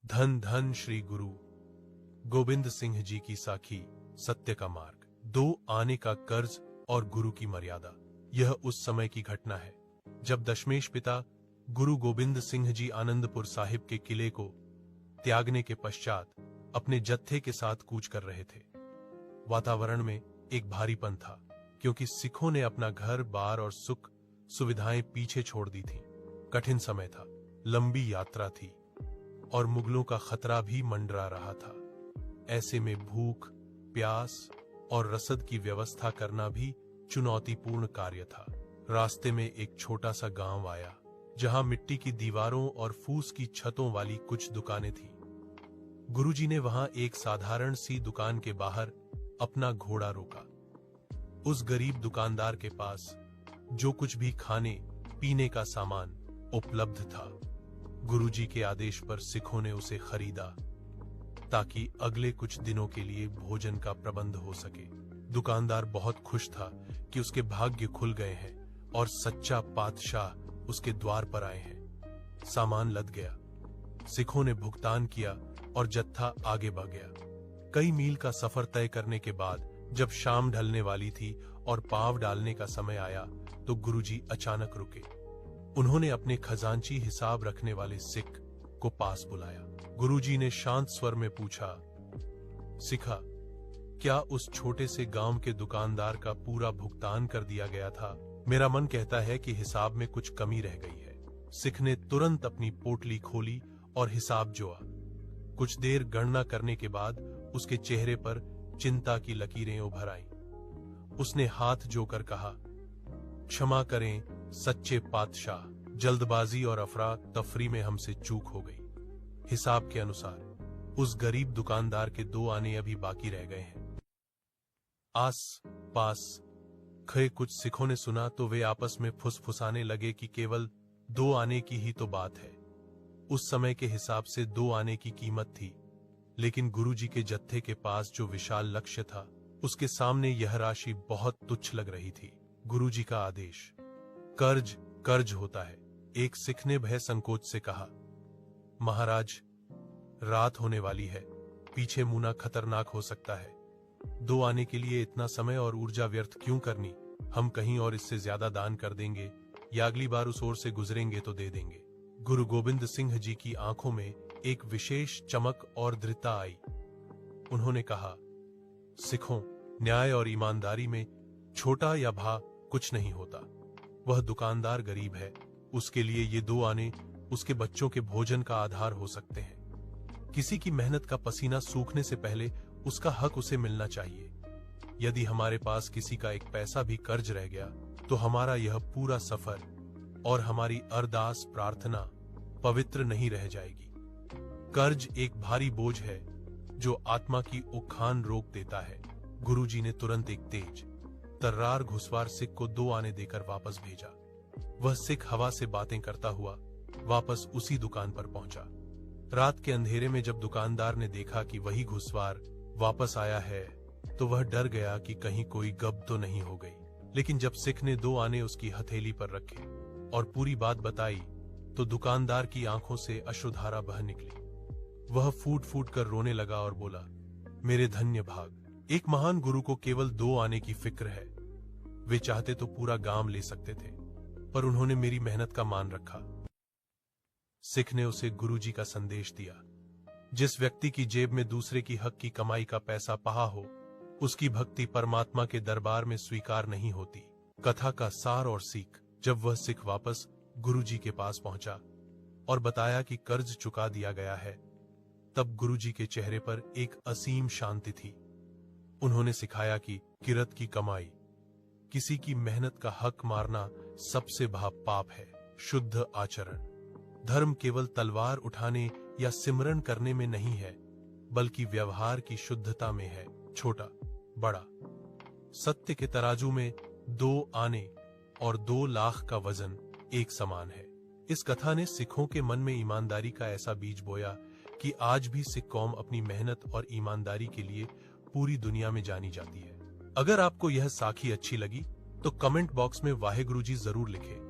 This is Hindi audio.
धन धन श्री गुरु गोविंद सिंह जी की साखी, सत्य का मार्ग। 2 आने का कर्ज और गुरु की मर्यादा। यह उस समय की घटना है जब दशमेश पिता गुरु गोविंद सिंह जी आनंदपुर साहिब के किले को त्यागने के पश्चात अपने जत्थे के साथ कूच कर रहे थे। वातावरण में एक भारीपन था, क्योंकि सिखों ने अपना घर बार और सुख सुविधाएं पीछे छोड़ दी थीं। कठिन समय था, लंबी यात्रा थी और मुगलों का खतरा भी मंडरा रहा था। ऐसे में भूख, प्यास और रसद की व्यवस्था करना भी चुनौतीपूर्ण कार्य था। रास्ते में एक छोटा सा गांव आया, जहां मिट्टी की दीवारों और फूस की छतों वाली कुछ दुकानें थीं। गुरुजी ने वहां एक साधारण सी दुकान के बाहर अपना घोड़ा रोका। उस गरीब दुकानदार के पास जो कुछ भी खाने पीने का सामान उपलब्ध था, गुरुजी के आदेश पर सिखों ने उसे खरीदा ताकि अगले कुछ दिनों के लिए भोजन का प्रबंध हो सके। दुकानदार बहुत खुश था कि उसके भाग्य खुल गए हैं और सच्चा पातशाह उसके द्वार पर आए हैं। सामान लद गया, सिखों ने भुगतान किया और जत्था आगे बढ़ गया। कई मील का सफर तय करने के बाद जब शाम ढलने वाली थी और पांव डालने का समय आया तो गुरुजी अचानक रुके। उन्होंने अपने खजांची हिसाब रखने वाले सिख को पास बुलाया। गुरुजी ने शांत स्वर में पूछा, सिखा, क्या उस छोटे से गांव के दुकानदार का पूरा भुगतान कर दिया गया था? मेरा मन कहता है कि हिसाब में कुछ कमी रह गई है। सिख ने तुरंत अपनी पोटली खोली और हिसाब जोड़ा। कुछ देर गणना करने के बाद उसके चेहरे पर चिंता की लकीरें उभर आईं। उसने हाथ जोकर कहा, क्षमा करें सच्चे पातशाह, जल्दबाजी और अफरा तफरी में हमसे चूक हो गई। हिसाब के अनुसार उस गरीब दुकानदार के 2 आने अभी बाकी रह गए हैं। आस पास खड़े कुछ सिखों ने सुना तो वे आपस में फुसफुसाने लगे कि केवल 2 आने की ही तो बात है। उस समय के हिसाब से 2 आने की कीमत थी, लेकिन गुरुजी के जत्थे के पास जो विशाल लक्ष्य था, उसके सामने यह राशि बहुत तुच्छ लग रही थी। गुरुजी का आदेश, कर्ज कर्ज होता है। एक सिख ने भय संकोच से कहा, महाराज, रात होने वाली है, पीछे मुड़ना खतरनाक हो सकता है। 2 आने के लिए इतना समय और ऊर्जा व्यर्थ क्यों करनी? हम कहीं और इससे ज्यादा दान कर देंगे या अगली बार उस ओर से गुजरेंगे तो दे देंगे। गुरु गोविंद सिंह जी की आंखों में एक विशेष चमक और दृढ़ता आई। उन्होंने कहा, सिखों, न्याय और ईमानदारी में छोटा या भा कुछ नहीं होता। वह दुकानदार गरीब है, उसके लिए ये 2 आने उसके बच्चों के भोजन का आधार हो सकते हैं। किसी की मेहनत का पसीना सूखने से पहले उसका हक उसे मिलना चाहिए। यदि हमारे पास किसी का एक पैसा भी कर्ज रह गया तो हमारा यह पूरा सफर और हमारी अरदास प्रार्थना पवित्र नहीं रह जाएगी। कर्ज एक भारी बोझ है जो आत्मा की उखान रोक देता है। गुरुजी ने तुरंत एक तेज तर्रार घुसवार सिख को 2 आने देकर वापस भेजा। वह सिख हवा से बातें करता हुआ वापस उसी दुकान पर पहुंचा। रात के अंधेरे में जब दुकानदार ने देखा कि वही घुसवार वापस आया है तो वह डर गया कि कहीं कोई गब तो नहीं हो गई। लेकिन जब सिख ने 2 आने उसकी हथेली पर रखे और पूरी बात बताई तो दुकानदार की आंखों से अश्रुधारा बह निकली। वह फूट फूट कर रोने लगा और बोला, मेरे धन्य भाग, एक महान गुरु को केवल 2 आने की फिक्र है। वे चाहते तो पूरा गांव ले सकते थे, पर उन्होंने मेरी मेहनत का मान रखा। सिख ने उसे गुरुजी का संदेश दिया, जिस व्यक्ति की जेब में दूसरे की हक की कमाई का पैसा पहा हो, उसकी भक्ति परमात्मा के दरबार में स्वीकार नहीं होती। कथा का सार और सीख। जब वह सिख वापस गुरुजी के पास पहुंचा और बताया कि कर्ज चुका दिया गया है, तब गुरुजी के चेहरे पर एक असीम शांति थी। उन्होंने सिखाया कि किरत की कमाई, किसी की मेहनत का हक मारना सबसे बड़ा पाप है। शुद्ध आचरण, धर्म केवल तलवार उठाने या सिमरन करने में नहीं है, बल्कि व्यवहार की शुद्धता में है। छोटा बड़ा, सत्य के तराजू में 2 आने और 2 लाख का वजन एक समान है। इस कथा ने सिखों के मन में ईमानदारी का ऐसा बीज बोया कि आज भी सिख कौम अपनी मेहनत और ईमानदारी के लिए पूरी दुनिया में जानी जाती है। अगर आपको यह साखी अच्छी लगी तो कमेंट बॉक्स में वाहेगुरु जी जरूर लिखें।